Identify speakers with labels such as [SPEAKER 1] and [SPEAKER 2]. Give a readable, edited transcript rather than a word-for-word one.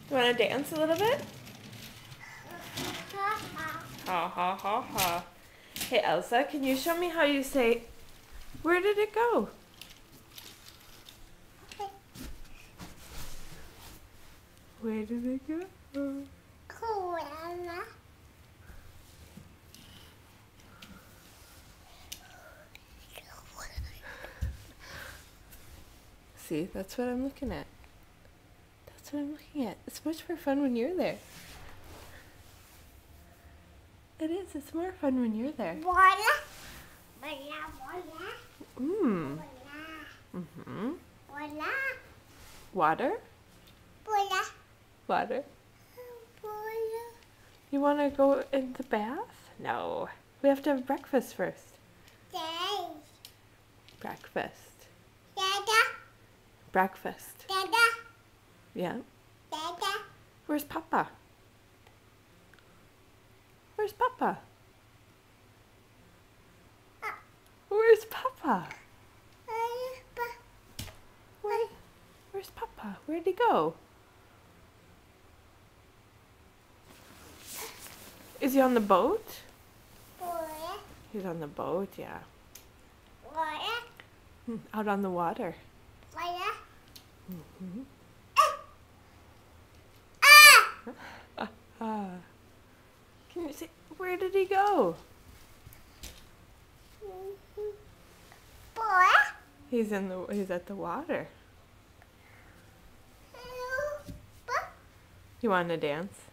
[SPEAKER 1] You want to dance a little bit? Ha ha ha ha. Hey Elsa, can you show me how you say, where did it go? Where did it go? See, that's what I'm looking at. That's what I'm looking at. It's much more fun when you're there. It is. It's more fun when you're there. Mmm. Mm-hmm. Water? Water. You want to go in the bath? No. We have to have breakfast first. Breakfast. Breakfast. Yeah. Where's Papa? Where's Papa? Where's Papa? Where's Papa? Where'd he go? Is he on the boat? He's on the boat, yeah. Out on the water. Mm-hmm. Can you see, where did he go? He's at the water. You want to dance?